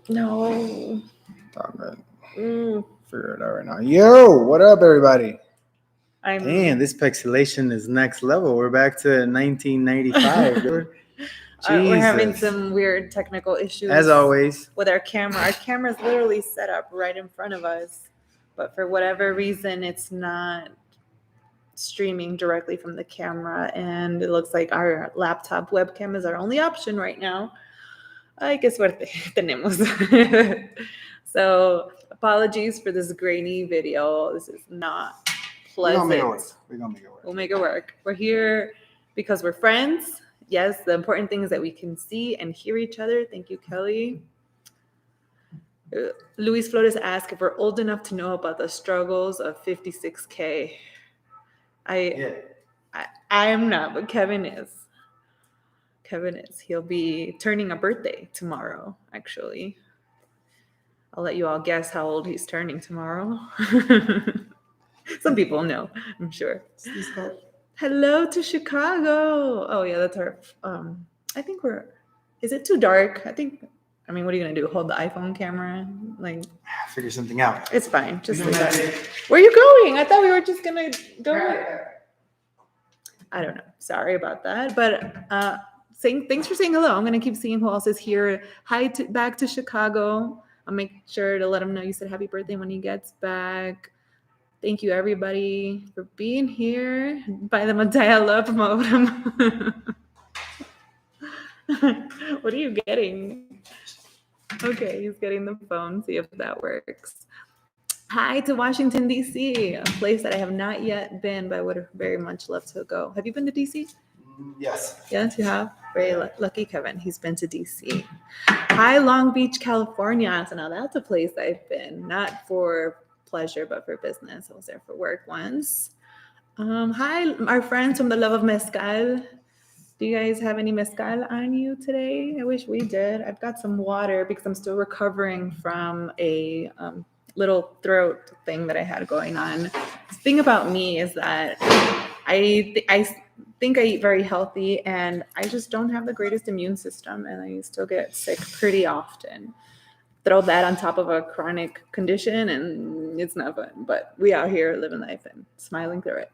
No. I'm gonna Mm, figure it out right now. Yo, what up, everybody? Damn, I'm. this pixelation is next level. We're back to 1995, dude. We're having Jesus. some weird technical As issues always, with our camera. Our camera's literally set up right in front of us, but for whatever reason, it's not streaming directly from the camera, and it looks like our laptop webcam is our only option right now. Ay, qué suerte tenemos. So, apologies for this grainy video. This is not we're gonna make it work. pleasant. We're gonna make it work. We'll make it work. We're here because we're friends. Yes, the important thing is that we can see and hear each other. Thank you, Kelly. Luis Flores asked if we're old enough to know about the struggles of 56K. Yeah. I am not, but Kevin is. Kevin is. He'll be turning a birthday tomorrow, actually. I'll let you all guess how old he's turning tomorrow. Some people know, I'm sure. Hello to Chicago. Oh yeah, that's our. I think we're. Is it too dark? I mean, what are you gonna do? Hold the iPhone camera? Like, Figure something out. it's fine. Just leave that. Where are you going? I thought we were just gonna go. I don't know. Sorry about that. But thanks for saying hello. I'm gonna keep seeing who else is here. Hi back to Chicago. I'll make sure to let him know you said happy birthday when he gets back. Thank you, everybody, for being here. Buy them a dial-up modem. What are you getting? Okay, he's getting the phone. See if that works. Hi to Washington, D.C., a place that I have not yet been, but I would very much love to go. Have you been to D.C.? Yes. Yes, you have? Very lucky, Kevin. He's been to D.C. Hi, Long Beach, California. So now that's a place I've been, not for pleasure, but for business. I was there for work once. Hi, our friends from the Love of Mezcal. Do you guys have any mezcal on you today? I wish we did. I've got some water because I'm still recovering from a little throat thing that I had going on. The thing about me is that I think I eat very healthy, and I just don't have the greatest immune system, and I still get sick pretty often. Throw that on top of a chronic condition, and it's not fun. But we out here living life and smiling through it.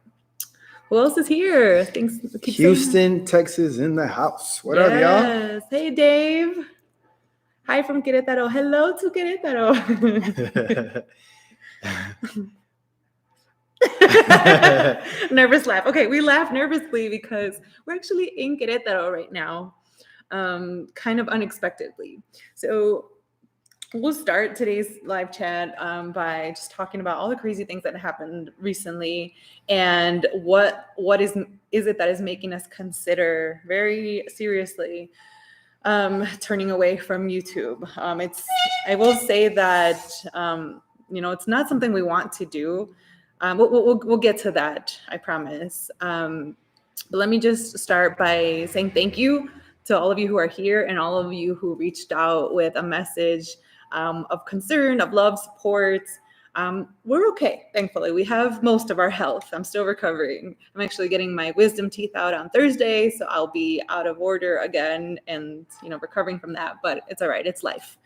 Who else is here? Thanks. Houston, Texas in the house. What up, y'all? Yes. Hey, Dave. Hi from Querétaro. Hello to Querétaro. Nervous laugh. Okay, we laugh nervously because we're actually in Querétaro right now, kind of unexpectedly. So we'll start today's live chat by just talking about all the crazy things that happened recently and what is it that is making us consider very seriously turning away from YouTube. I will say that it's not something we want to do. We'll get to that, I promise. But let me just start by saying thank you to all of you who are here and all of you who reached out with a message of concern, of love, support. We're okay, thankfully. We have most of our health. I'm still recovering. I'm actually getting my wisdom teeth out on Thursday, so I'll be out of order again and, recovering from that, but it's all right. It's life.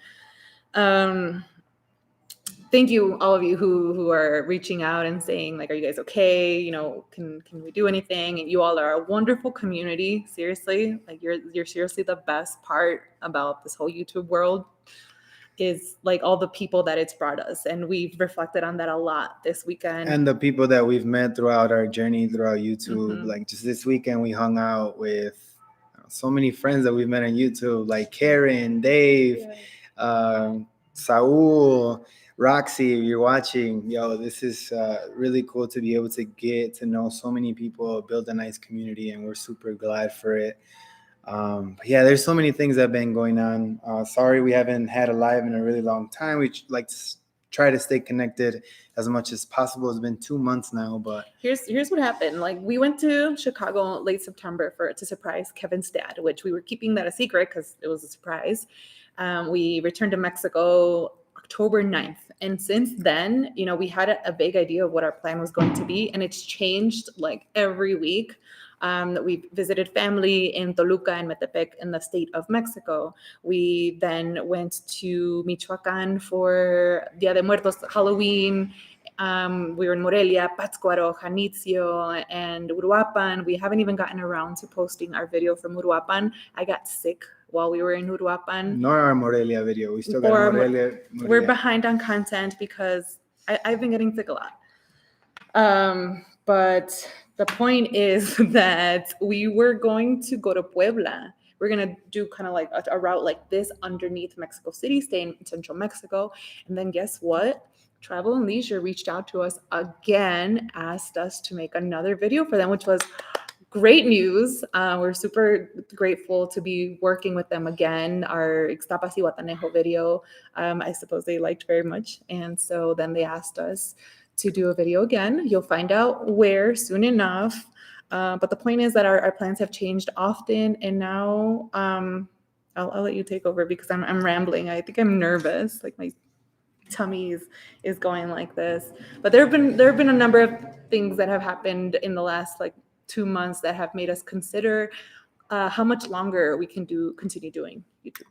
Thank you, all of you who are reaching out and saying, like, are you guys okay? Can we do anything? And you all are a wonderful community. Seriously, like you're seriously the best part about this whole YouTube world is like all the people that it's brought us. And we've reflected on that a lot this weekend. And the people that we've met throughout our journey throughout YouTube. Mm-hmm. Like just this weekend, we hung out with so many friends that we've met on YouTube, like Karen, Dave, Saul, Roxy. If you're watching, this is really cool to be able to get to know so many people, build a nice community, and we're super glad for it. There's so many things that have been going on. Sorry we haven't had a live in a really long time. We like to try to stay connected as much as possible. It's been 2 months now, but here's what happened. Like, we went to Chicago late September to surprise Kevin's dad, which we were keeping that a secret because it was a surprise. We returned to Mexico October 9th. And since then, we had a vague idea of what our plan was going to be, and it's changed like every week. We visited family in Toluca and Metepec in the state of Mexico. We then went to Michoacan for Dia de Muertos, Halloween. We were in Morelia, Pátzcuaro, Janitzio, and Uruapan. We haven't even gotten around to posting our video from Uruapan. I got sick while we were in Uruapan. Nor our Morelia video. We still got Or a Morelia. We're behind on content because I've been getting sick a lot. But the point is that we were going to go to Puebla. We're going to do kind of like a route like this underneath Mexico City, stay in central Mexico. And then guess what? Travel and Leisure reached out to us again, asked us to make another video for them, which was great news. We're super grateful to be working with them again. Our Ixtapas y Guatanejo video, I suppose they liked very much. And so then they asked us to do a video again. You'll find out where soon enough. But the point is that our plans have changed often. And now I'll let you take over because I'm rambling. I think I'm nervous. Like my tummy is going like this. But there have been a number of things that have happened in the last like 2 months that have made us consider how much longer we can continue doing YouTube.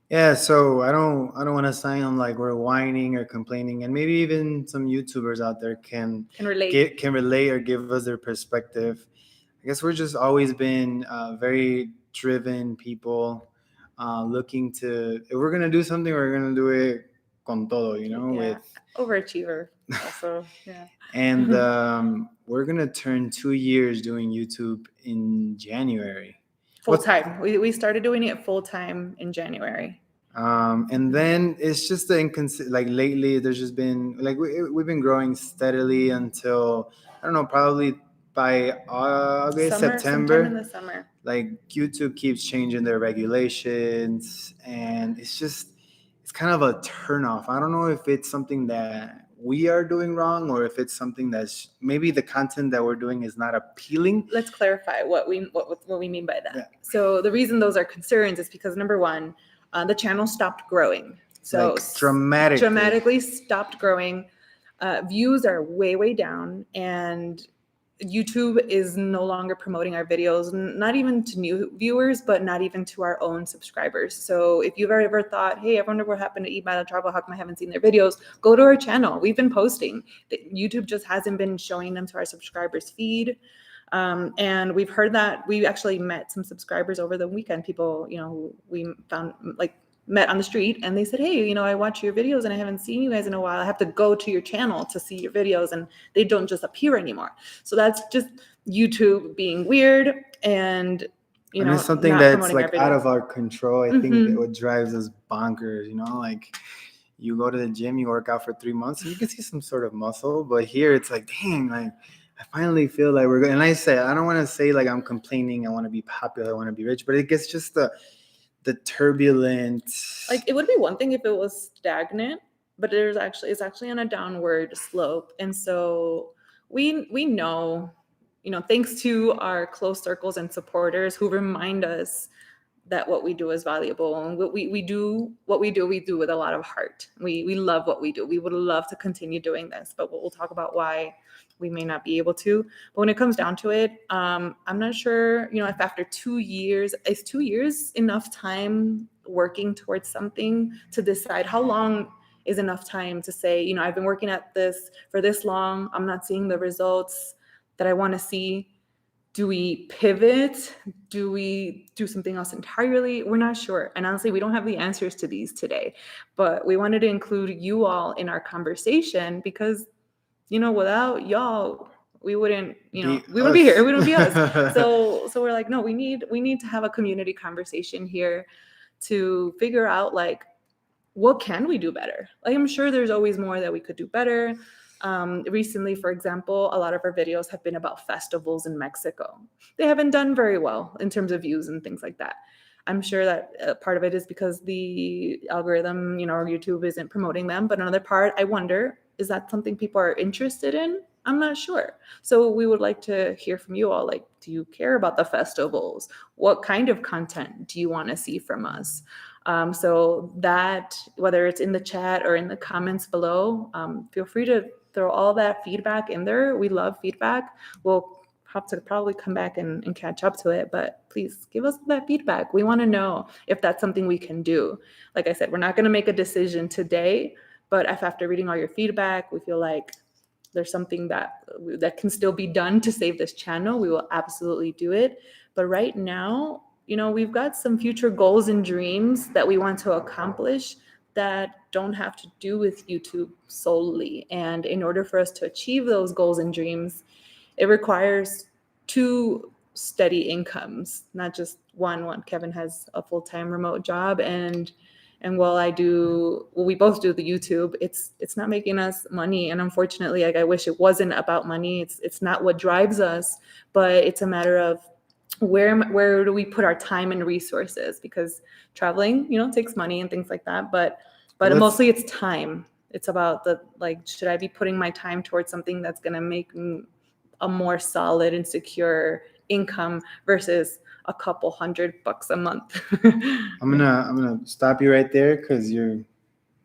Yeah, so I don't want to sound like we're whining or complaining, and maybe even some YouTubers out there can relate. Can relate or give us their perspective. I guess we're just always been very driven people, looking to, if we're gonna do something, we're gonna do it con todo, with overachiever also. Yeah. And we're gonna turn 2 years doing YouTube in January. Full time. We started doing it full time in January. And then it's just the like lately there's just been like we've been growing steadily until I don't know, probably by August, September. Sometime in the summer. Like YouTube keeps changing their regulations, and it's kind of a turnoff. I don't know if it's something that we are doing wrong or if it's something that's maybe the content that we're doing is not appealing. Let's clarify what we mean by that. Yeah. So the reason those are concerns is because number one, the channel stopped growing. So like dramatically stopped growing. Views are way down, and YouTube is no longer promoting our videos, not even to new viewers, but not even to our own subscribers. So if you've ever thought, hey, I wonder what happened to Baila Travel, how come I haven't seen their videos? Go to our channel. We've been posting. YouTube just hasn't been showing them to our subscribers' feed. And we've heard that. We actually met some subscribers over the weekend, people, we found met on the street, and they said, hey, I watch your videos and I haven't seen you guys in a while. I have to go to your channel to see your videos, and they don't just appear anymore. So that's just YouTube being weird, and it's something that's like out of our control. I think that what drives us bonkers, like you go to the gym, you work out for 3 months, and you can see some sort of muscle, but here it's like, dang, like I finally feel like we're good. And I don't want to say like I'm complaining, I want to be popular, I want to be rich, but it gets just the turbulent. Like it would be one thing if it was stagnant, but it's actually on a downward slope. And so we know, thanks to our close circles and supporters who remind us that what we do is valuable, and what we do with a lot of heart. We love what we do. We would love to continue doing this, but we'll talk about why we may not be able to. But when it comes down to it, I'm not sure, if after 2 years, is 2 years enough time working towards something to decide how long is enough time to say, I've been working at this for this long, I'm not seeing the results that I want to see. Do we pivot? Do we do something else entirely? We're not sure. And honestly, we don't have the answers to these today, but we wanted to include you all in our conversation because, without y'all, we wouldn't, we wouldn't be here. We wouldn't be us. So we're like, no, we need to have a community conversation here to figure out like, what can we do better? Like, I'm sure there's always more that we could do better. Recently, for example, a lot of our videos have been about festivals in Mexico. They haven't done very well in terms of views and things like that. I'm sure that part of it is because the algorithm, YouTube isn't promoting them. But another part, I wonder, is that something people are interested in? I'm not sure. So we would like to hear from you all. Like, do you care about the festivals? What kind of content do you want to see from us? So that, whether it's in the chat or in the comments below, feel free to throw all that feedback in there. We love feedback. We'll have to probably come back and catch up to it. But please give us that feedback. We want to know if that's something we can do. Like I said, we're not going to make a decision today, but if after reading all your feedback, we feel like there's something that can still be done to save this channel, we will absolutely do it. But right now, we've got some future goals and dreams that we want to accomplish that don't have to do with YouTube solely. And in order for us to achieve those goals and dreams, it requires two steady incomes, not just one. Kevin has a full-time remote job, and while we both do the YouTube, it's not making us money. And unfortunately, like, I wish it wasn't about money. It's not what drives us, but it's a matter of where do we put our time and resources, because traveling, takes money and things like that. But mostly it's time. It's about should I be putting my time towards something that's going to make a more solid and secure income versus a couple $100 a month. I'm gonna stop you right there because you're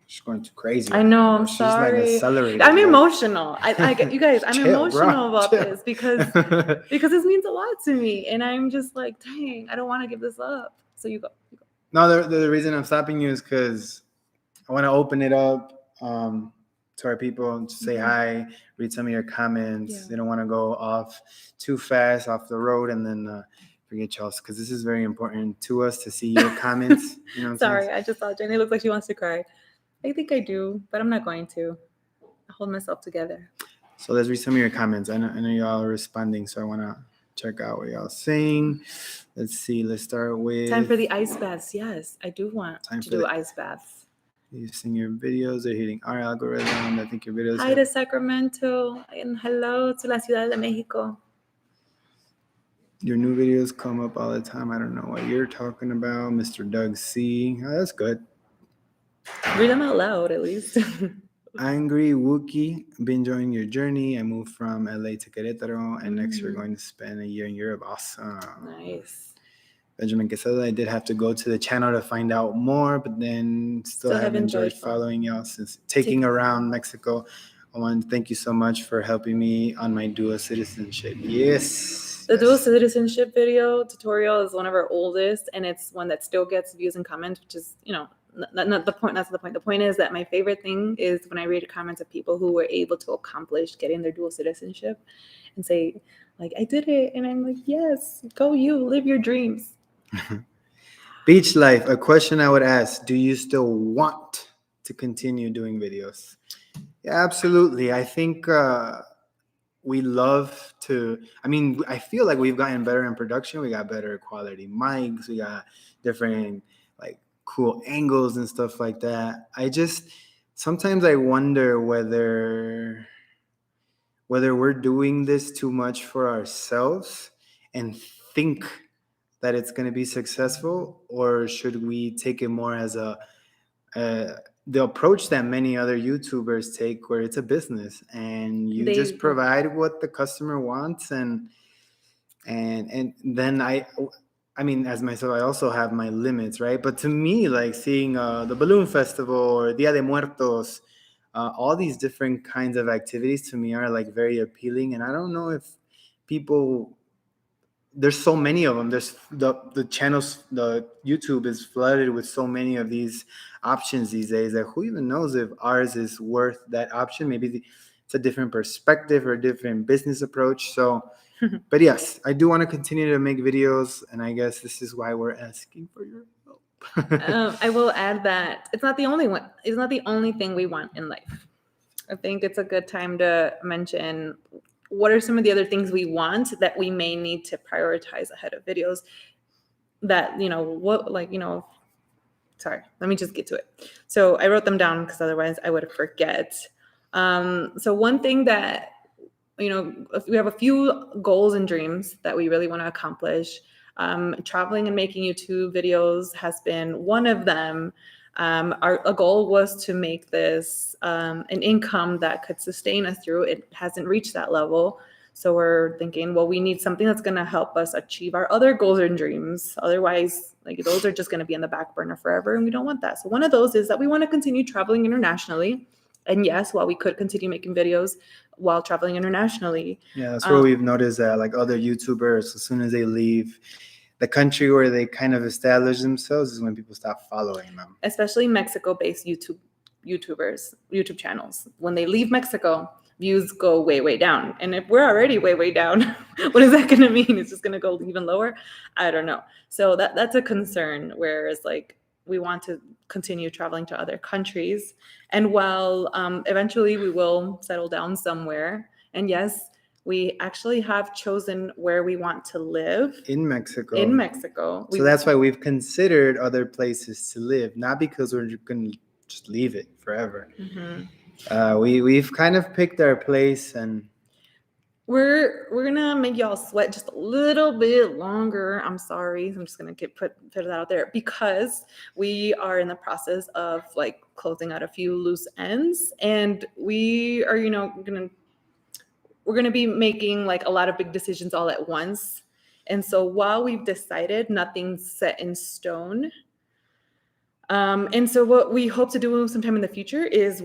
just going too crazy. I know. I'm She's sorry. like accelerated. I'm emotional. I get you guys. I'm Chill, emotional bro. about Chill. this because this means a lot to me, and I'm just like, dang, I don't want to give this up. So you go. No, the reason I'm stopping you is because I want to open it up to our people, to say hi, read some of your comments. Yeah. They don't want to go off too fast off the road and then forget y'all, because this is very important to us to see your comments. You know what I'm Sorry, saying? I just saw Jenny looks like she wants to cry. I think I do, but I'm not going to. I hold myself together. So let's read some of your comments. I know y'all are responding, so I want to check out what y'all saying. Let's see. Let's start with time for the ice baths. Yes, I do want to do ice baths. You've seen your videos. They're hitting our algorithm. I think your videos. Hi to Sacramento and hello to la Ciudad de Mexico. Your new videos come up all the time. I don't know what you're talking about. Mr. Doug C. Oh, that's good. Read them out loud, at least. Angry Wookie, been enjoying your journey. I moved from LA to Querétaro, and next year going to spend a year in Europe. Awesome. Nice. Benjamin Quesada, I did have to go to the channel to find out more, but then still have enjoyed following y'all since taking around Mexico. I want to thank you so much for helping me on my dual citizenship. Yes. The dual citizenship video tutorial is one of our oldest, and it's one that still gets views and comments, which is, not the point. That's the point. The point is that my favorite thing is when I read comments of people who were able to accomplish getting their dual citizenship and say, like, I did it. And I'm like, yes, go you, live your dreams. Beach life, a question I would ask, do you still want to continue doing videos? Yeah, absolutely. I think we love to, I feel like we've gotten better in production. We got better quality mics. We got different cool angles and stuff like that. Sometimes I wonder whether we're doing this too much for ourselves and think that it's going to be successful, or should we take it more as the approach that many other YouTubers take, where it's a business and you just provide what the customer wants, and then as myself, I also have my limits, right? But to me, like seeing the Balloon Festival or Dia de Muertos, all these different kinds of activities to me are very appealing. And I don't know if people, there's so many of them. There's the channels, the YouTube is flooded with so many of these options these days that who even knows if ours is worth that option? Maybe it's a different perspective or a different business approach. So, but yes, I do want to continue to make videos, and I guess this is why we're asking for your help. I will add that it's not the only one. It's not the only thing we want in life. I think it's a good time to mention what are some of the other things we want that we may need to prioritize ahead of videos. That, sorry, let me just get to it. So I wrote them down because otherwise I would forget. So one thing that, if we have a few goals and dreams that we really want to accomplish. Traveling and making YouTube videos has been one of them. Our goal was to make this an income that could sustain us through. It hasn't reached that level. So we're thinking, well, we need something that's going to help us achieve our other goals and dreams. Otherwise, those are just going to be in the back burner forever, and we don't want that. So one of those is that we want to continue traveling internationally And yes, while we could continue making videos while traveling internationally. Yeah, that's where we've noticed that like other YouTubers, as soon as they leave the country where they kind of establish themselves, is when people stop following them. Especially Mexico-based YouTube channels. When they leave Mexico, views go way, way down. And if we're already way, way down, what is that going to mean? It's just going to go even lower? I don't know. So that's a concern, whereas like we want to continue traveling to other countries. And while eventually we will settle down somewhere, and yes, we actually have chosen where we want to live in Mexico. In Mexico. So that's why we've considered other places to live, not because we're going to just leave it forever. Mm-hmm. We've kind of picked our place, and we're gonna make y'all sweat just a little bit longer. I'm sorry. I'm just gonna put that out there because we are in the process of like closing out a few loose ends, and we are, we're gonna be making like a lot of big decisions all at once. And so while we've decided, nothing's set in stone. And so what we hope to do sometime in the future is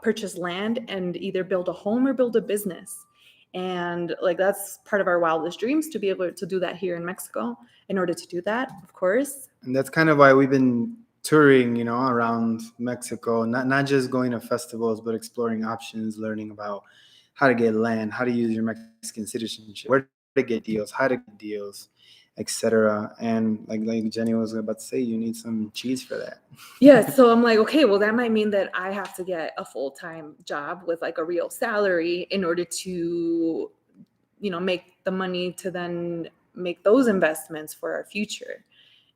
purchase land and either build a home or build a business. And like that's part of our wildest dreams, to be able to do that here in Mexico. In order to do that, of course. And that's kind of why we've been touring, around Mexico, not just going to festivals, but exploring options, learning about how to get land, how to use your Mexican citizenship, where to get deals, how to get deals, etc. And like Jenny was about to say, you need some cheese for that. Yeah, so I'm like, okay, well, that might mean that I have to get a full-time job with like a real salary in order to, make the money to then make those investments for our future.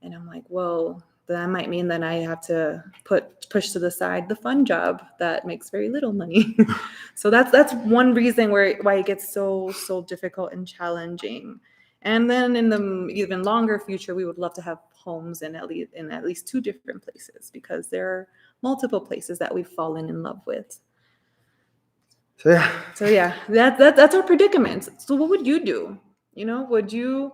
And I'm like, well, that might mean that I have to push to the side the fun job that makes very little money. So that's one reason why it gets so difficult and challenging. And then in the even longer future, we would love to have homes in at least 2 different places, because there are multiple places that we've fallen in love with. So yeah, that's our predicament. So what would you do? Would you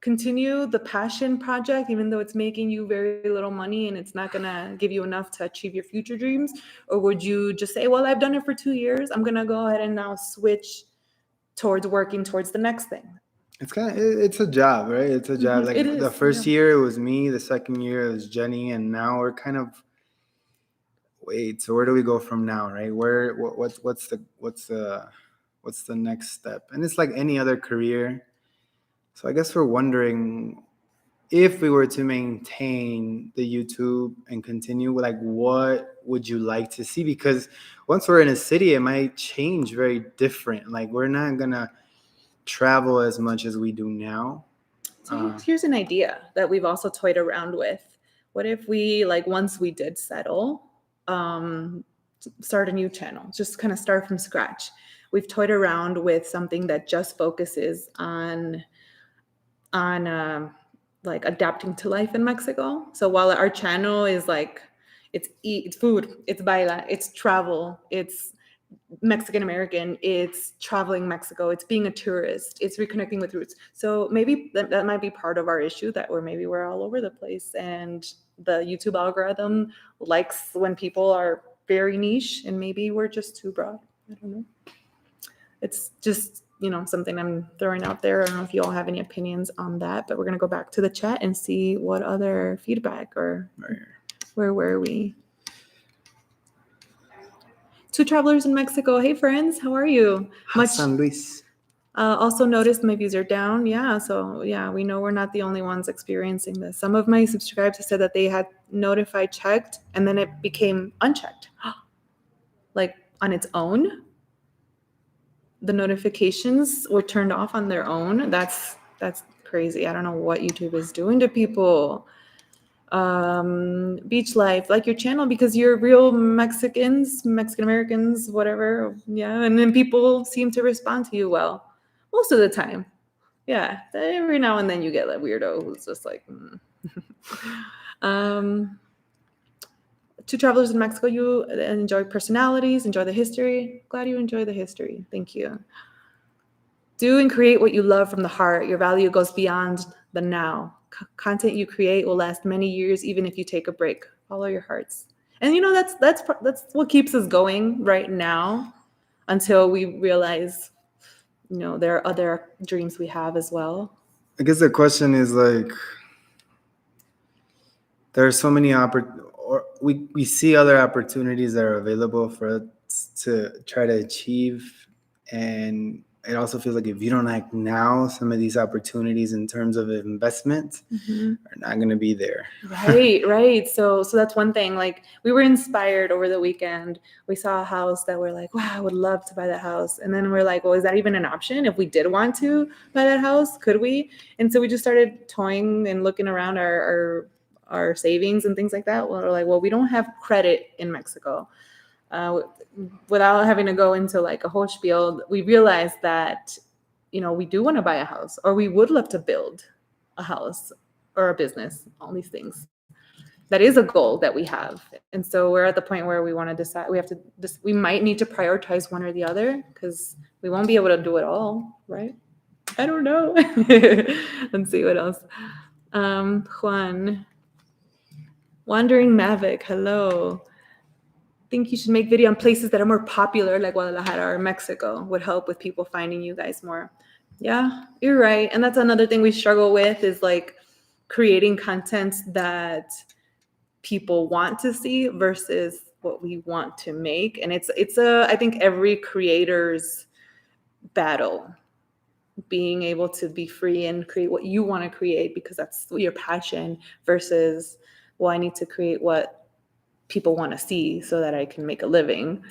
continue the passion project even though it's making you very little money and it's not gonna give you enough to achieve your future dreams? Or would you just say, well, I've done it for 2 years, I'm gonna go ahead and now switch towards working towards the next thing? It's a job, right? It's a job. Like the first year it was me, the second year it was Jenny, and now we're kind of, wait, so where do we go from now, right? What's the next step? And it's like any other career. So I guess we're wondering, if we were to maintain the YouTube and continue, like what would you like to see? Because once we're in a city, it might change very different. Like we're not gonna travel as much as we do now. So here's an idea that we've also toyed around with. What if we, like, once we did settle, start a new channel, just kind of start from scratch? We've toyed around with something that just focuses on like adapting to life in Mexico. So while our channel is like, it's food, it's Baila, it's travel, it's Mexican American, it's traveling Mexico, it's being a tourist, it's reconnecting with roots. So maybe that might be part of our issue, that we're all over the place, and the YouTube algorithm likes when people are very niche, and maybe we're just too broad. I don't know. It's just, something I'm throwing out there. I don't know if you all have any opinions on that, but we're going to go back to the chat and see what other feedback, or where were we? 2 travelers in Mexico. Hey, friends, how are you? San Luis. Also noticed my views are down. Yeah, so yeah, we know we're not the only ones experiencing this. Some of my subscribers said that they had notified checked and then it became unchecked. Like on its own. The notifications were turned off on their own. That's crazy. I don't know what YouTube is doing to people. Beach life, like your channel, because you're real Mexican Americans, whatever. Yeah, and then people seem to respond to you well most of the time. Yeah, every now and then you get that weirdo who's just like 2 travelers in Mexico. You enjoy personalities, enjoy the history. Glad you enjoy the history. Thank you. Do and create what you love from the heart. Your value goes beyond the now. Content you create will last many years, even if you take a break. Follow your hearts. And that's what keeps us going right now until we realize, there are other dreams we have as well. I guess the question is like, there are so many we see other opportunities that are available for us to try to achieve, and it also feels like if you don't act now, some of these opportunities in terms of investment are not going to be there. Right. So that's one thing. Like, we were inspired over the weekend. We saw a house that we're like, wow, I would love to buy that house. And then we're like, well, is that even an option? If we did want to buy that house, could we? And so we just started toying and looking around our savings and things like that. We're like, well, we don't have credit in Mexico. Without having to go into like a whole spiel, we realized that, we do want to buy a house, or we would love to build a house or a business, all these things. That is a goal that we have. And so we're at the point where we want to decide, we might need to prioritize one or the other, because we won't be able to do it all, right? I don't know. Let's see what else. Juan. Wandering Mavic, hello. Think you should make video on places that are more popular, like Guadalajara or Mexico. Would help with people finding you guys more. Yeah, you're right. And that's another thing we struggle with, is like creating content that people want to see versus what we want to make. And it's I think every creator's battle, being able to be free and create what you want to create because that's your passion, versus, well, I need to create what people want to see so that I can make a living.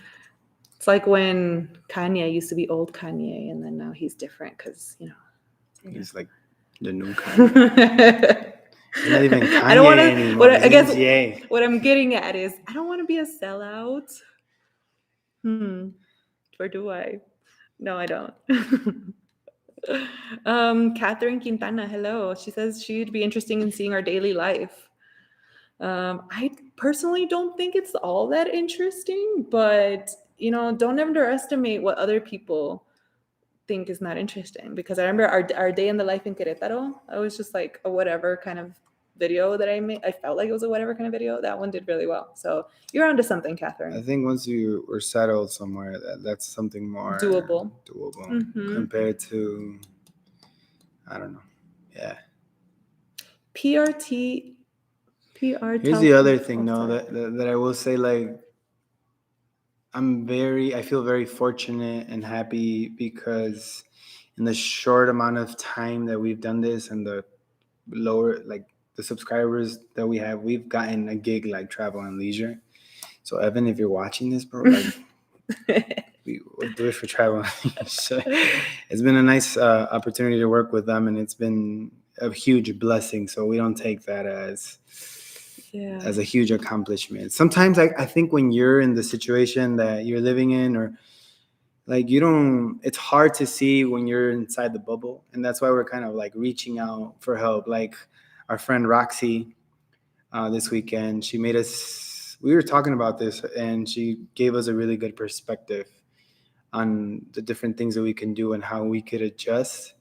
It's like when Kanye used to be old Kanye, and then now he's different because, He's like the new Kanye. He's not even Kanye I don't want to. anymore. I guess what I'm getting at is, I don't want to be a sellout. Or do I? No, I don't. Catherine Quintana, hello. She says she'd be interested in seeing our daily life. I personally don't think it's all that interesting, but don't underestimate what other people think is not interesting. Because I remember our day in the life in Querétaro, I was just like a whatever kind of video that I made. I felt like it was a whatever kind of video. That one did really well. So you're onto something, Catherine. I think once you were settled somewhere, that's something more doable compared to, I don't know. Yeah. PR. Here's the other thing, though, that I will say, like, I feel very fortunate and happy because in the short amount of time that we've done this and the the subscribers that we have, we've gotten a gig like Travel and Leisure. So Evan, if you're watching this, bro, like, we'll do it for Travel and Leisure. It's been a nice opportunity to work with them, and it's been a huge blessing. So we don't take that as a huge accomplishment. Sometimes I think when you're in the situation that you're living in, or like it's hard to see when you're inside the bubble. And that's why we're kind of like reaching out for help. Like our friend Roxy this weekend, we were talking about this, and she gave us a really good perspective on the different things that we can do and how we could adjust.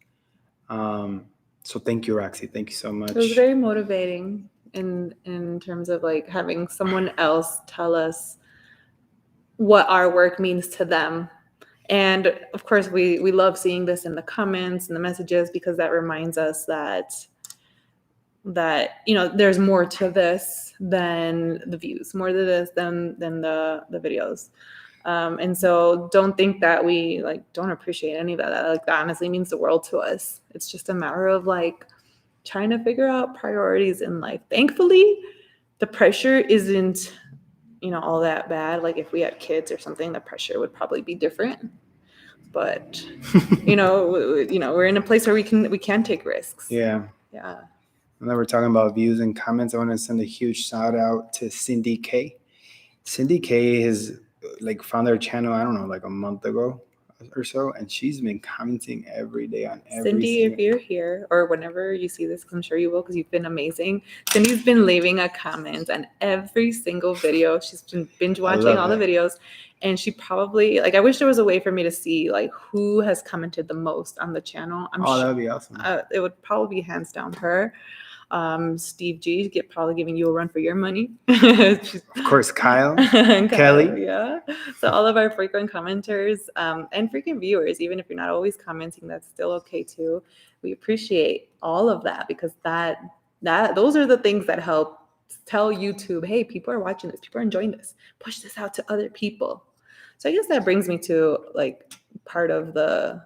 So thank you, Roxy. Thank you so much. It was very motivating in terms of like having someone else tell us what our work means to them. And of course, we love seeing this in the comments and the messages, because that reminds us that there's more to this than the views, more to this than the videos. And so don't think that we don't appreciate any of that. That honestly means the world to us. It's just a matter of trying to figure out priorities in life. Thankfully, the pressure isn't all that bad. Like if we had kids or something, the pressure would probably be different. But we're in a place where we can take risks. Yeah. And then we're talking about views and comments. I want to send a huge shout out to Cindy K. Cindy K has found our channel, I don't know, a month ago or so, and she's been commenting every day on every Cindy, if you're here or whenever you see this, I'm sure you will, because you've been amazing. Cindy's been leaving a comment on every single video. She's been binge watching all the videos, and she probably I wish there was a way for me to see who has commented the most on the channel. That would be awesome. It would probably be hands down her. Steve G, probably giving you a run for your money. Of course, Kyle, And Kelly. yeah. So all of our frequent commenters and frequent viewers, even if you're not always commenting, that's still okay too. We appreciate all of that because those are the things that help tell YouTube, hey, people are watching this, people are enjoying this, push this out to other people. So I guess that brings me to like part of the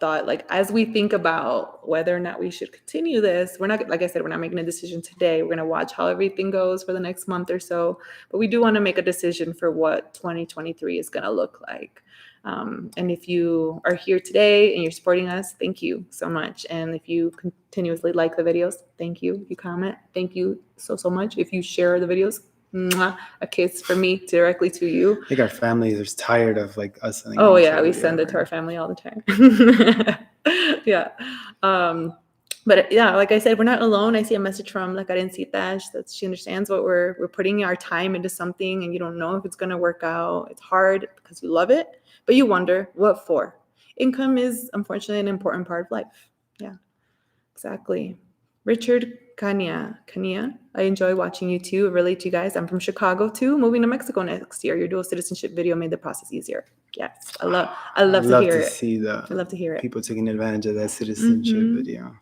thought, like as we think about whether or not we should continue this, we're not, like I said, we're not making a decision today. We're going to watch how everything goes for the next month or so, but we do want to make a decision for what 2023 is going to look like. And if you are here today and you're supporting us, thank you so much. And if you continuously like the videos, thank you. If you comment, thank you so much. If you share the videos, mwah, a kiss from me directly to you. I think our family is tired of like us. Oh yeah, we send it to our family all the time. Yeah. But yeah, like I said, we're not alone. I see a message from La Karencita that she understands what we're putting our time into something and you don't know if it's going to work out. It's hard because you love it, but you wonder what for. Income is unfortunately an important part of life. Yeah, exactly. Richard Kania, I enjoy watching you too. I relate to you guys. I'm from Chicago too. Moving to Mexico next year. Your dual citizenship video made the process easier. Yes, I love to hear it. See I love to hear it. People taking advantage of that citizenship video.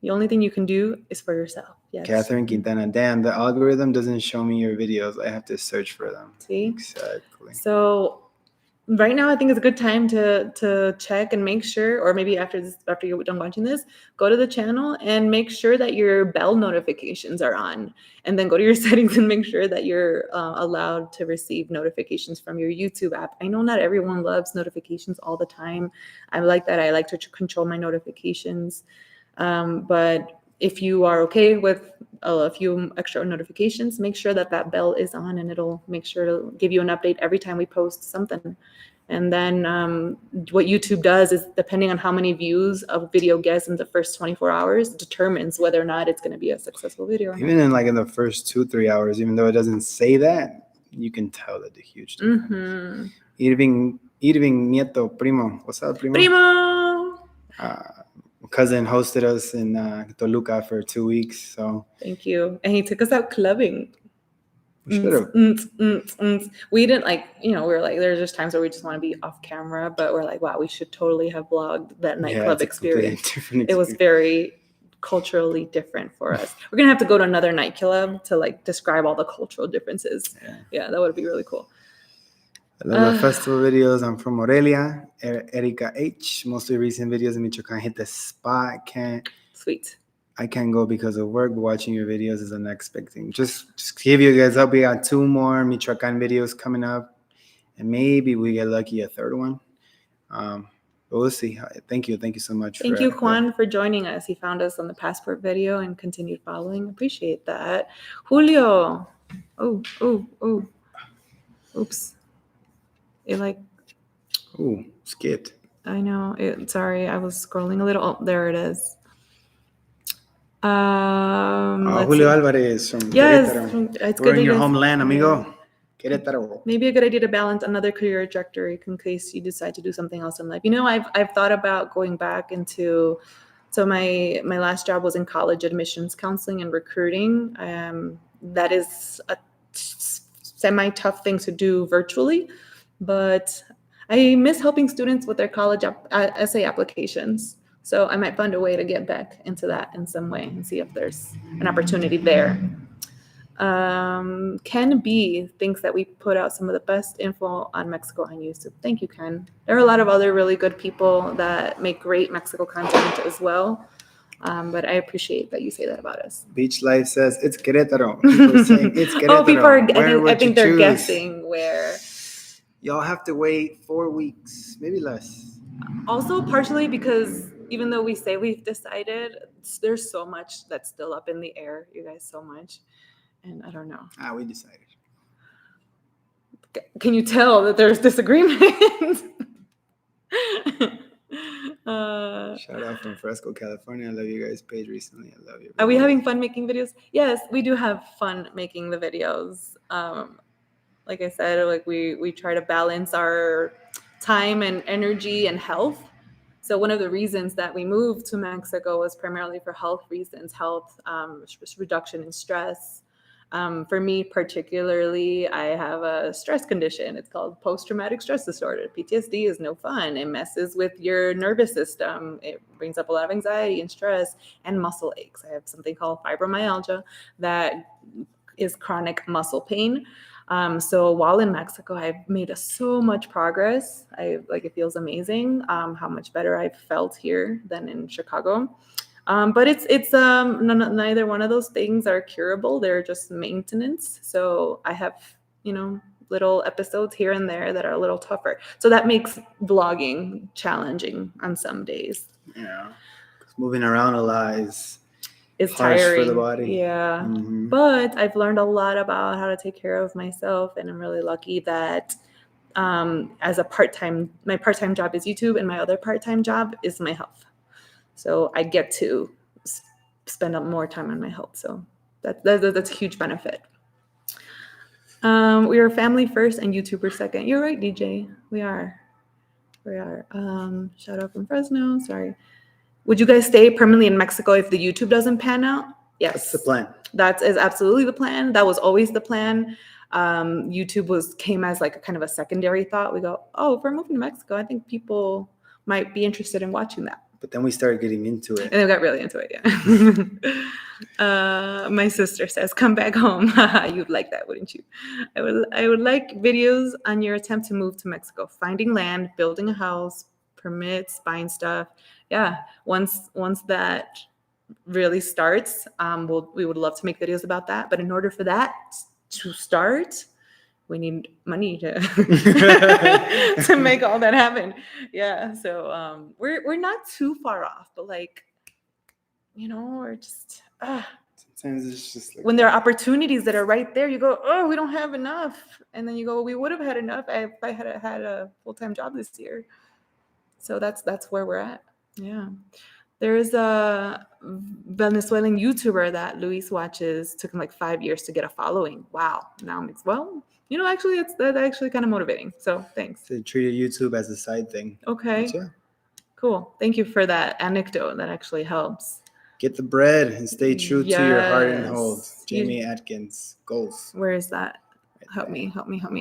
The only thing you can do is for yourself. Yes. Catherine Quintana, damn, the algorithm doesn't show me your videos. I have to search for them. See? Exactly. So right now, I think it's a good time to check and make sure, or maybe after you're done watching this, go to the channel and make sure that your bell notifications are on, and then go to your settings and make sure that you're allowed to receive notifications from your YouTube app. I know not everyone loves notifications all the time. I like that. I like to control my notifications, but if you are okay with a few extra notifications, make sure that bell is on, and it'll make sure to give you an update every time we post something. And then what YouTube does is, depending on how many views a video gets in the first 24 hours, determines whether or not it's going to be a successful video. Even in the first 2-3 hours, even though it doesn't say that, you can tell that the huge difference. Irving Nieto, primo. What's up, primo? Primo! Cousin hosted us in Toluca for 2 weeks. So thank you. And he took us out clubbing. We should have. We didn't we were like, there's just times where we just want to be off camera, but we're like, wow, we should totally have vlogged that nightclub experience. It was very culturally different for us. We're going to have to go to another nightclub to describe all the cultural differences. Yeah, that would be really cool. I love the festival videos. I'm from Morelia. Erika H. Mostly recent videos in Michoacan hit the spot. Sweet. I can't go because of work, but watching your videos is the next big thing. Just give you guys up. We got 2 more Michoacan videos coming up, and maybe we get lucky a 3rd one. But we'll see. Thank you so much. Thank you, Juan, for joining us. He found us on the passport video and continued following. Appreciate that. Julio. Oh. Oops. Skipped. I know. Sorry, I was scrolling a little. Oh, there it is. Julio Alvarez from Querétaro. We're in your homeland, amigo. Querétaro. Maybe a good idea to balance another career trajectory in case you decide to do something else in life. I've thought about going back into. So my last job was in college admissions counseling and recruiting. That is a semi-tough thing to do virtually, but I miss helping students with their college essay applications. So I might find a way to get back into that in some way and see if there's an opportunity there. Ken B thinks that we put out some of the best info on Mexico on YouTube. Thank you, Ken. There are a lot of other really good people that make great Mexico content as well. But I appreciate that you say that about us. Beach Life says it's Querétaro. People saying it's Querétaro. People are, I think they're guessing where. Y'all have to wait 4 weeks, maybe less. Also, partially because even though we say we've decided, there's so much that's still up in the air, you guys, so much. And I don't know. We decided. Can you tell that there's disagreement? Shout out from Fresco, California. I love you guys' page recently. I love you. Are we having fun making videos? Yes, we do have fun making the videos. Like I said, we try to balance our time and energy and health. So one of the reasons that we moved to Mexico was primarily for health reasons, health, reduction in stress. For me particularly, I have a stress condition. It's called post-traumatic stress disorder. PTSD is no fun. It messes with your nervous system. It brings up a lot of anxiety and stress and muscle aches. I have something called fibromyalgia that is chronic muscle pain. So while in Mexico, I've made so much progress. It feels amazing how much better I've felt here than in Chicago. But neither one of those things are curable. They're just maintenance. So I have, little episodes here and there that are a little tougher. So that makes vlogging challenging on some days. Yeah, 'cause moving around a lot is Tiring for the body. Yeah. Mm-hmm. But I've learned a lot about how to take care of myself, and I'm really lucky that as my part-time job is YouTube, and my other part-time job is my health. So I get to spend more time on my health. So that's a huge benefit. We are family first and YouTuber second. You're right, DJ. We are. Shout out from Fresno. Sorry. Would you guys stay permanently in Mexico if the YouTube doesn't pan out? Yes. That's the plan. That is absolutely the plan. That was always the plan. YouTube came as like a kind of a secondary thought. We go, if we're moving to Mexico, I think people might be interested in watching that. But then we started getting into it. And I got really into it, yeah. My sister says, come back home. You'd like that, wouldn't you? I would like videos on your attempt to move to Mexico, finding land, building a house, permits, buying stuff. Yeah, once that really starts, we would love to make videos about that. But in order for that to start, we need money to to make all that happen. Yeah, so we're not too far off, but we're just sometimes it's just like when there are opportunities that are right there, you go, we don't have enough, and then you go, we would have had enough if I had had a full-time job this year. So that's where we're at. Yeah. There's a Venezuelan YouTuber that Luis watches. Took him like 5 years to get a following. Wow. Now actually that's actually kind of motivating. So thanks. They treated YouTube as a side thing. Okay. But yeah. Cool. Thank you for that anecdote. That actually helps. Get the bread and stay true to your heart and hold. Jamie Atkins, goals. Where is that? Help me.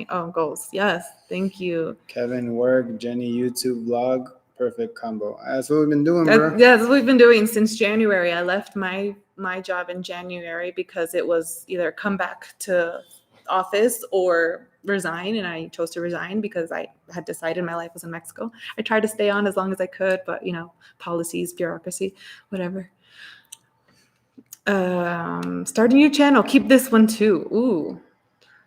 Oh, goals. Yes. Thank you. Kevin, work, Jenny, YouTube, vlog. Perfect combo. That's what we've been doing, bro. Yeah, that's what we've been doing since January. I left my job in January because it was either come back to office or resign, and I chose to resign because I had decided my life was in Mexico. I tried to stay on as long as I could, but policies, bureaucracy, whatever. Start a new channel. Keep this one too. Ooh.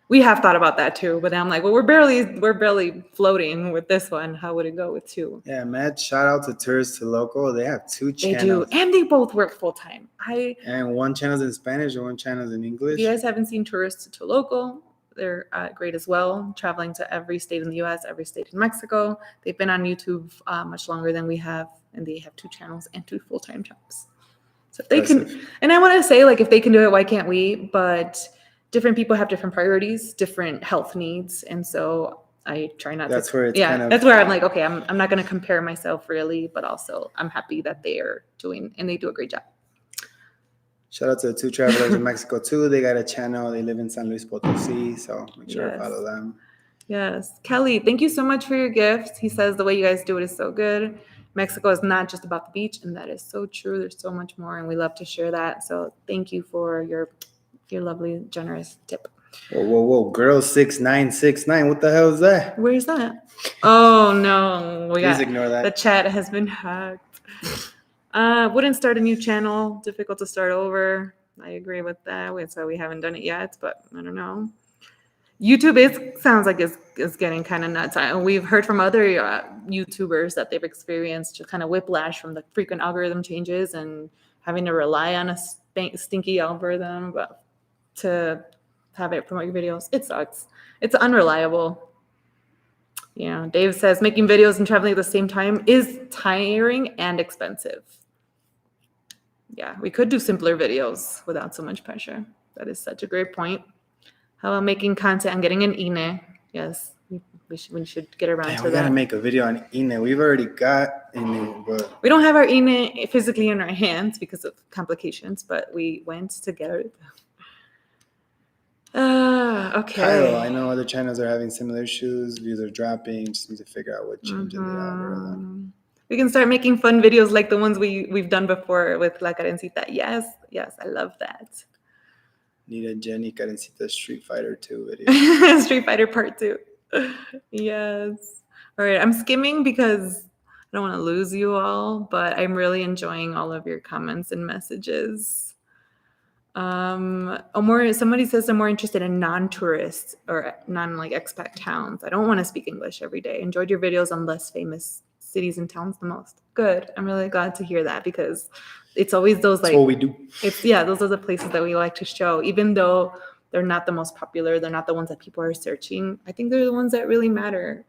We have thought about that too, but then I'm like, well, we're barely floating with this one. How would it go with two? Yeah, Matt, shout out to Tourist to Local. They have 2 channels. They do, and they both work full time. And one channel's in Spanish and one channel's in English. If you guys haven't seen Tourist to Local, they're great as well, traveling to every state in the U.S., every state in Mexico. They've been on YouTube much longer than we have, and they have 2 channels and 2 full-time jobs. So if they can, and I want to say, if they can do it, why can't we? But different people have different priorities, different health needs, and so I try not that's to. Where it's that's where I'm like, okay, I'm not going to compare myself really, but also I'm happy that they are doing, and they do a great job. Shout out to the 2 travelers in Mexico too. They got a channel. They live in San Luis Potosí, so make sure to follow them. Yes, Kelly, thank you so much for your gift. He says the way you guys do it is so good. Mexico is not just about the beach, and that is so true. There's so much more, and we love to share that. So thank you for your lovely, generous tip. Whoa. Girl 6969. What the hell is that? Where is that? Oh, no. Please ignore that. The chat has been hacked. Wouldn't start a new channel. Difficult to start over. I agree with that. So we haven't done it yet, but I don't know. YouTube sounds like it's getting kind of nuts. We've heard from other YouTubers that they've experienced just kind of whiplash from the frequent algorithm changes and having to rely on a stinky algorithm, but to have it promote your videos. It sucks. It's unreliable. Yeah. Dave says making videos and traveling at the same time is tiring and expensive. Yeah. We could do simpler videos without so much pressure. That is such a great point. How about making content and getting an INE? Yes. we should get around Yeah, to we gotta that. make a video on INE. We've already got INE, but We don't have our INE physically in our hands because of complications, but we went to get it. Okay. Cairo, I know other channels are having similar issues. Views are dropping. Just need to figure out what change in the algorithm. We can start making fun videos like the ones we've done before with La Karencita. Yes, I love that. Need a Jenny Karencita Street Fighter 2 video. Street Fighter Part 2. Yes. All right, I'm skimming because I don't want to lose you all, but I'm really enjoying all of your comments and messages. Somebody says I'm more interested in non-tourist or non-like expat towns. I don't want to speak English every day. Enjoyed your videos on less famous cities and towns the most. Good. I'm really glad to hear that because it's always those like That's what we do. Those are the places that we like to show, even though they're not the most popular. They're not the ones that people are searching. I think they're the ones that really matter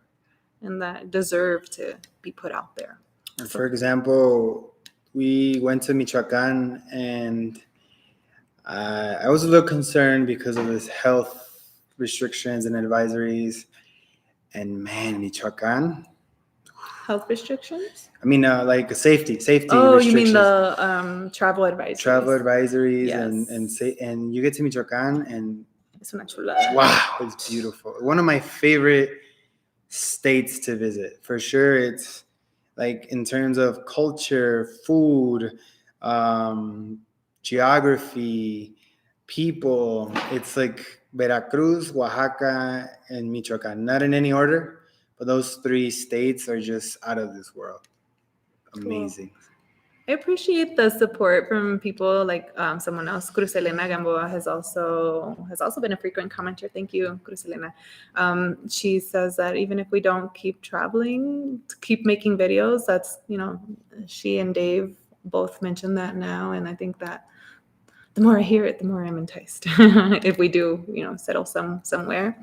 and that deserve to be put out there. For example, we went to Michoacan and I was a little concerned because of his health restrictions and advisories. And man, Michoacan. Health restrictions? I mean, like safety. Oh, restrictions. you mean the travel advisories? Travel advisories, yes. and you get to Michoacan and es una chulada. Wow, it's beautiful. One of my favorite states to visit for sure. It's like in terms of culture, food, geography, people. It's like Veracruz, Oaxaca, and Michoacan. Not in any order, but those three states are just out of this world. Amazing. Cool. I appreciate the support from people like someone else. Cruz Elena Gamboa has also been a frequent commenter. Thank you, Cruz Elena. She says that even if we don't keep traveling, keep making videos. That's, she and Dave both mentioned that now, and I think that the more I hear it, the more I'm enticed. If we do, settle somewhere.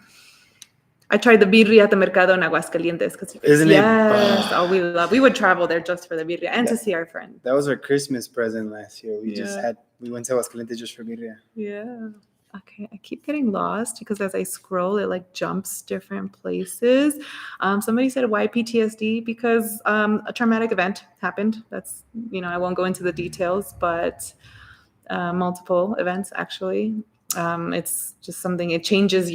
I tried the birria at the mercado in Aguascalientes because Isn't it? Yes, we would travel there just for the birria and to see our friend. That was our Christmas present last year. We went to Aguascalientes just for birria. Yeah. Okay, I keep getting lost because as I scroll, it like jumps different places. Somebody said why PTSD? Because a traumatic event happened. That's, I won't go into the details, but multiple events actually. It's just something, it changes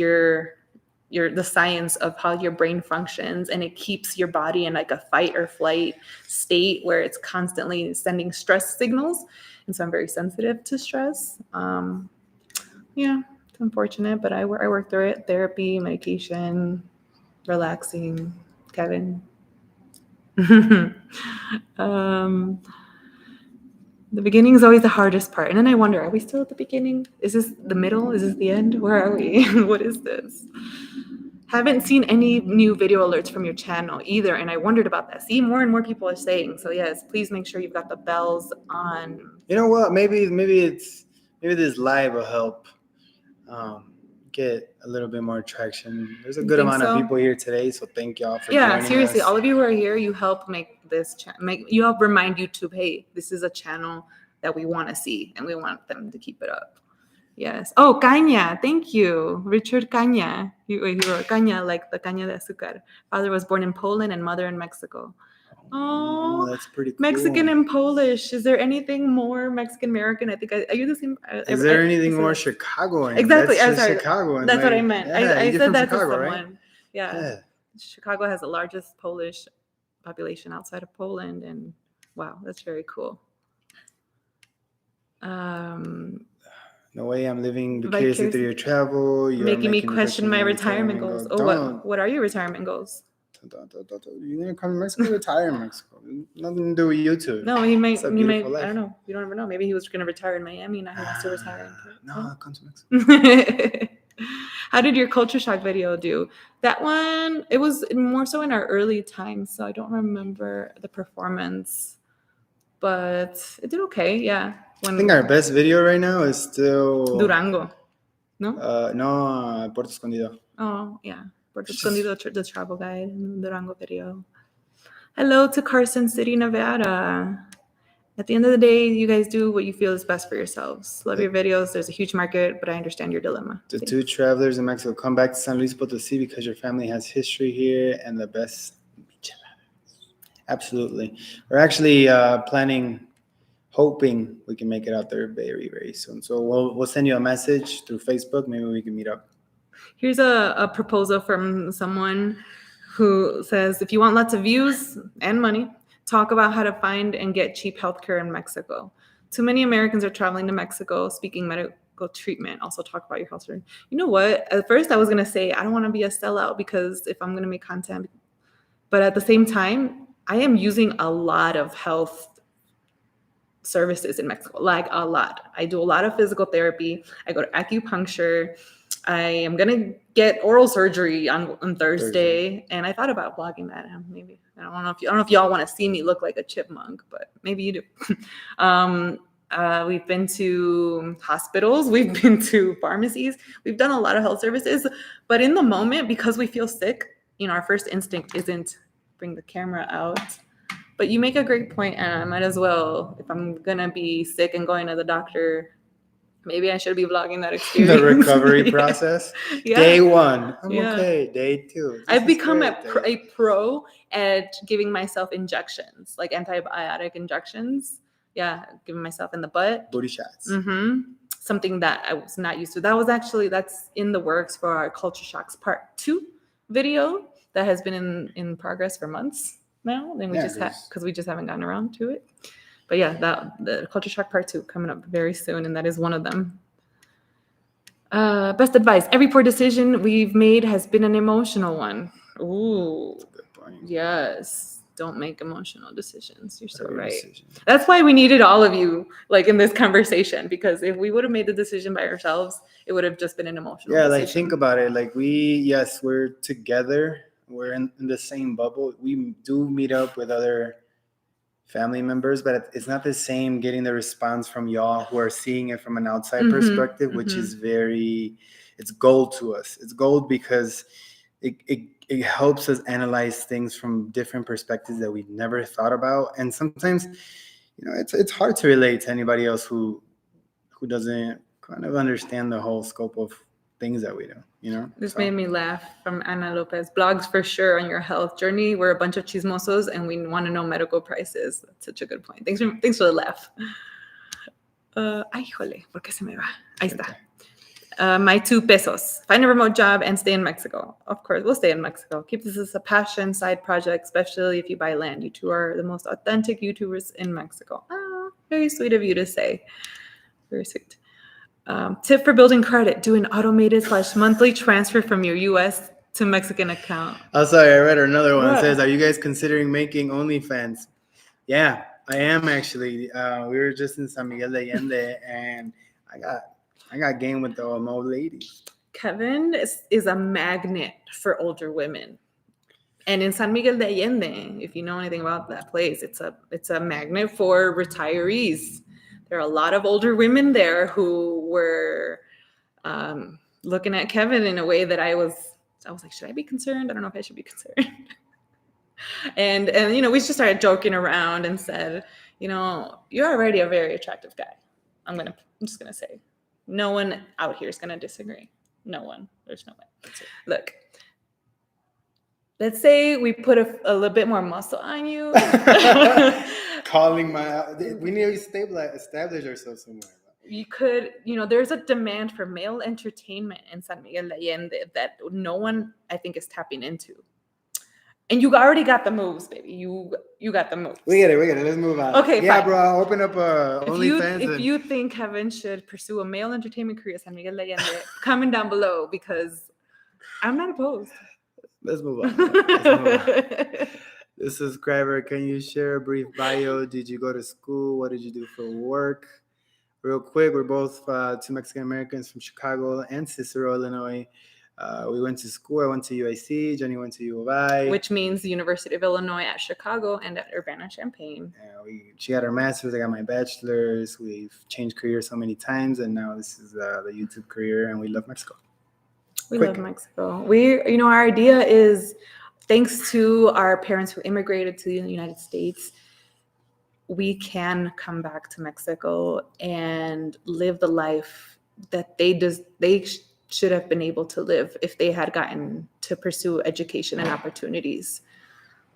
the science of how your brain functions, and it keeps your body in like a fight or flight state where it's constantly sending stress signals. And so I'm very sensitive to stress. Yeah, it's unfortunate, but I work through it. Therapy, medication, relaxing, Kevin. The beginning is always the hardest part. And then I wonder, are we still at the beginning? Is this the middle? Is this the end? Where are we? What is this? Haven't seen any new video alerts from your channel either. And I wondered about that. See, more and more people are saying. So yes, please make sure you've got the bells on. You know what? Maybe this live will help get a little bit more traction. There's a good amount of people here today, so thank y'all for joining seriously, us. all of you who are here, you help make this you help remind YouTube, hey, this is a channel that we want to see and we want them to keep it up. Yes. Oh, caña. Thank you. Richard Caña. He wrote caña, like the caña de azúcar. Father was born in Poland and mother in Mexico. Oh, that's pretty cool. Mexican and Polish. Is there anything more Mexican American? I think are you the same? Is there anything more Chicagoan? Exactly. That's Chicagoan. That's what I meant. Yeah, I said that Chicago, to someone. Right? Yeah. Chicago has the largest Polish population outside of Poland, and wow, that's very cool. No way I'm living vicariously through your travel. You're making me question my retirement goals. Oh, what are your retirement goals? You're gonna come to Mexico, retire in Mexico. Nothing to do with YouTube. No, he might. I don't know. You don't ever know. Maybe he was gonna retire in Miami. Now he wants to retire. No, come to Mexico. How did your culture shock video do? That one, it was more so in our early times, so I don't remember the performance, but it did okay. Yeah. I think our best video right now is still Durango. No. No, Puerto Escondido. Oh yeah, Puerto Escondido, the travel guide, Durango video. Hello to Carson City, Nevada. at the end of the day, you guys do what you feel is best for yourselves. Love your videos. There's a huge market, but I understand your dilemma. The two travelers in Mexico, come back to San Luis Potosí because your family has history here and the best micheladas. Absolutely. We're actually hoping we can make it out there very, very soon. So we'll send you a message through Facebook. Maybe we can meet up. Here's a proposal from someone who says, if you want lots of views and money, talk about how to find and get cheap healthcare in Mexico. Too many Americans are traveling to Mexico seeking medical treatment. Also talk about your health. You know what? At first I was going to say, I don't want to be a sellout because if I'm going to make content, but at the same time, I am using a lot of health services in Mexico, like a lot. I do a lot of physical therapy. I go to acupuncture. I am gonna get oral surgery on Thursday, and I thought about blogging that. Maybe I don't know if y'all want to see me look like a chipmunk, but maybe you do. We've been to hospitals, we've been to pharmacies, we've done a lot of health services, but in the moment, because we feel sick, our first instinct isn't bring the camera out. But you make a great point, and I might as well, if I'm gonna be sick and going to the doctor. Maybe I should be vlogging that experience. The recovery process. Yeah. Day 1, I'm okay. Day 2, I've become a pro at giving myself injections, like antibiotic injections. Yeah, giving myself in the butt. Booty shots. Something that I was not used to. That's in the works for our Culture Shocks Part 2 video that has been in progress for months now. And we just haven't gotten around to it. But yeah, the Culture Shock Part 2 coming up very soon, and that is one of them. Best advice. Every poor decision we've made has been an emotional one. Ooh. That's a good point. Yes. Don't make emotional decisions. You're so right. Decision. That's why we needed all of you in this conversation, because if we would have made the decision by ourselves, it would have just been an emotional decision. Think about it. We're together. We're in the same bubble. We do meet up with other family members, but it's not the same getting the response from y'all who are seeing it from an outside perspective, which is it's gold to us. It's gold because it helps us analyze things from different perspectives that we never thought about. And sometimes, it's hard to relate to anybody else who doesn't kind of understand the whole scope of things that we do. This made me laugh, from Ana Lopez. Blogs for sure on your health journey. We're a bunch of chismosos and we want to know medical prices. That's such a good point. Thanks for the laugh. Ay, jole, ¿por qué se me va? Ahí está. My 2 pesos. Find a remote job and stay in Mexico. Of course, we'll stay in Mexico. Keep this as a passion side project, especially if you buy land. You two are the most authentic YouTubers in Mexico. Oh, very sweet of you to say. Very sweet. Tip for building credit: do an automated /monthly transfer from your U.S. to Mexican account. Oh, sorry, I read another one. It says, are you guys considering making OnlyFans? Yeah, I am actually. We were just in San Miguel de Allende, and I got game with the old ladies. Kevin is a magnet for older women. And in San Miguel de Allende, if you know anything about that place, it's a magnet for retirees. There are a lot of older women there who were looking at Kevin in a way that I was like, should I be concerned? I don't know if I should be concerned. and we just started joking around and said, you're already a very attractive guy. I'm just gonna say, no one out here is gonna disagree. No one. There's no way. Look. Let's say we put a little bit more muscle on you. We need to establish ourselves somewhere. You could, there's a demand for male entertainment in San Miguel de Allende that no one, I think, is tapping into. And you already got the moves, baby. You got the moves. We get it. Let's move on. Okay, yeah, fine. Bro. I'll open up OnlyFans. If you think Kevin should pursue a male entertainment career at San Miguel de Allende, comment down below, because I'm not opposed. Let's move on. This subscriber, can you share a brief bio? Did you go to school? What did you do for work? Real quick, we're both 2 Mexican Americans from Chicago and Cicero, Illinois. We went to school. I went to UIC. Jenny went to U of I. Which means the University of Illinois at Chicago and at Urbana-Champaign. She got her master's. I got my bachelor's. We've changed careers so many times, and now this is the YouTube career, and we love Mexico. We love Mexico. Our idea is, thanks to our parents who immigrated to the United States, we can come back to Mexico and live the life that they should have been able to live if they had gotten to pursue education and opportunities.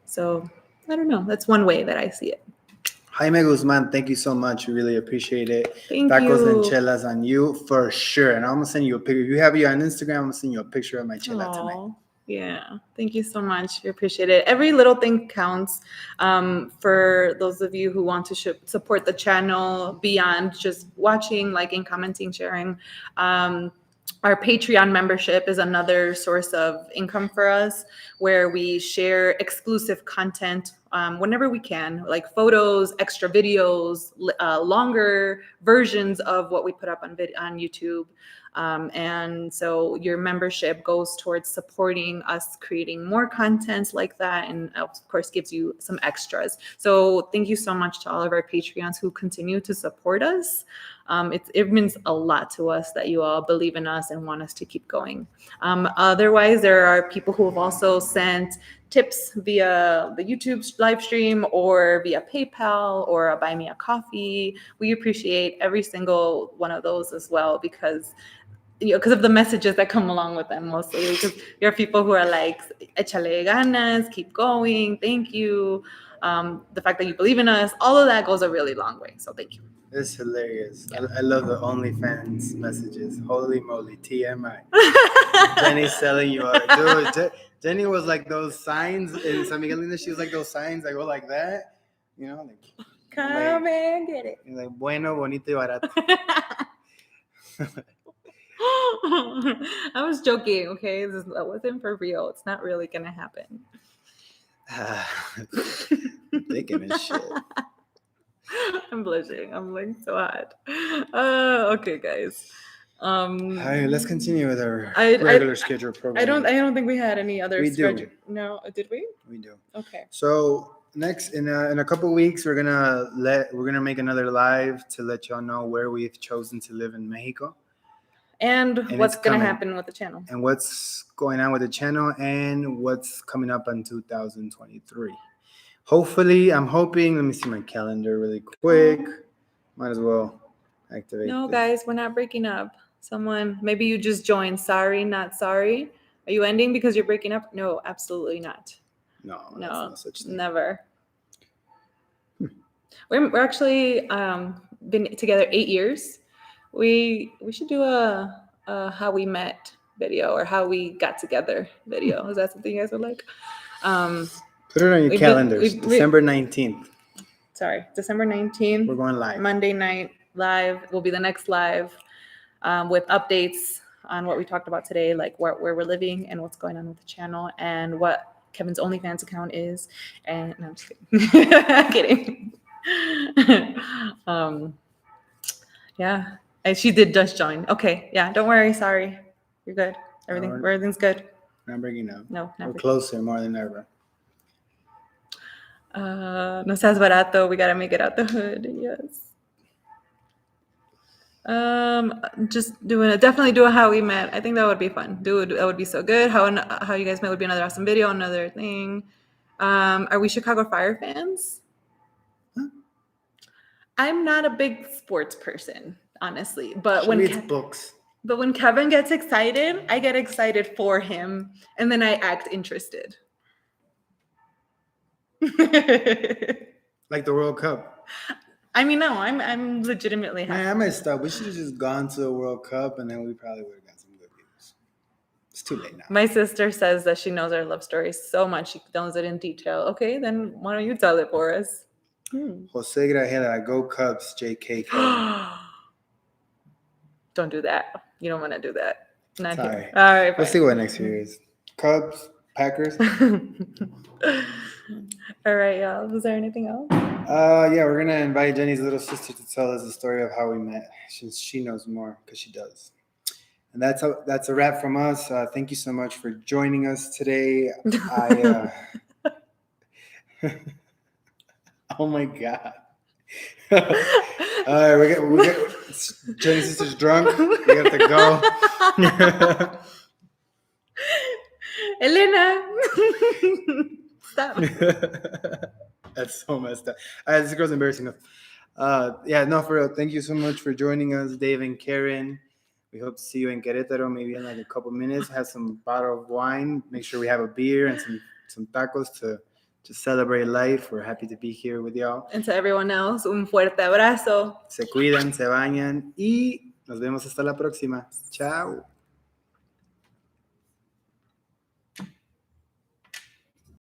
So I don't know. That's one way that I see it. Jaime Guzman, thank you so much. We really appreciate it. Thank Tacos and you. chelas on you for sure. And I'm gonna send you a picture. If you have you on Instagram, I'm gonna send you a picture of my chela tonight. Aw, yeah, thank you so much. We appreciate it. Every little thing counts. For those of you who want to support the channel beyond just watching, liking, commenting, sharing. Our Patreon membership is another source of income for us, where we share exclusive content whenever we can, like photos, extra videos, longer versions of what we put up on YouTube. And so your membership goes towards supporting us creating more content like that, and of course gives you some extras. So thank you so much to all of our Patreons who continue to support us. It means a lot to us that you all believe in us and want us to keep going. Otherwise, there are people who have also sent tips via the YouTube live stream or via PayPal or a Buy Me a Coffee. We appreciate every single one of those as well, because of the messages that come along with them, mostly because there are people who are like, échale ganas, keep going, thank you. The fact that you believe in us, all of that goes a really long way. So thank you. It's hilarious. Yeah. I love the OnlyFans messages. Holy moly, TMI. Jenny's selling you out. Dude, Jenny was like those signs in San Miguelina. She was like those signs that go like that. You know, like, Come and get it. like bueno, bonito y barato. I was joking, okay? That wasn't for real. It's not really gonna happen. Thinking and shit. I'm blushing. I'm like so hot. Okay, guys. All right, let's continue with our regular schedule program. I don't think we had any other schedule. No, did we? We do. Okay. So next in a couple weeks we're gonna make another live to let y'all know where we've chosen to live in Mexico. And what's going to happen with the channel. And what's going on with the channel and what's coming up in 2023. Hopefully, I'm hoping, let me see my calendar really quick. Might as well activate. No, guys, we're not breaking up. Maybe you just joined. Sorry, not sorry. Are you ending because you're breaking up? No, absolutely not. No, no such thing. Never. We're actually been together 8 years. We should do a how we met video or how we got together video. Is that something you guys would like? Put it on your calendars. December 19th. Sorry, December 19th. We're going live. Monday night live will be the next live with updates on what we talked about today, like where we're living and what's going on with the channel and what Kevin's OnlyFans account is. And no, I'm just kidding. Yeah. She did just join. Okay. Yeah. Don't worry. Sorry. You're good. Everything's good. Not breaking up. No. We're closer more than ever. No seas barato. We gotta make it out the hood. Yes. Just definitely do a how we met. I think that would be fun. That would be so good. How you guys met would be another awesome video. Another thing. Are we Chicago Fire fans? Huh? I'm not a big sports person, honestly, but she reads books. But when Kevin gets excited, I get excited for him, and then I act interested. Like the World Cup. I mean, no, I'm legitimately happy. Man, I messed up. We should have just gone to the World Cup, and then we probably would have got some good views. It's too late now. My sister says that she knows our love story so much. She knows it in detail. Okay, then why don't you tell it for us? Jose Grajeda, go Cubs, JK. Don't do that. You don't want to do that. Not Sorry. Here. All right. Let's see what next year is. Cubs, Packers. All right, y'all. Was there anything else? Yeah, we're gonna invite Jenny's little sister to tell us the story of how we met. She knows more because she does. And that's a wrap from us. Thank you so much for joining us today. Oh my God. All right, we get Jenny's sister's drunk. We have to go. Elena, stop. That's so messed up. This girl's embarrassing us. Yeah, no, for real. Thank you so much for joining us, Dave and Karen. We hope to see you in Querétaro maybe in like a couple minutes. Have some bottle of wine. Make sure we have a beer and some tacos to celebrate life. We're happy to be here with y'all. And to everyone else, un fuerte abrazo. Se cuidan, se bañan y nos vemos hasta la próxima. Chao.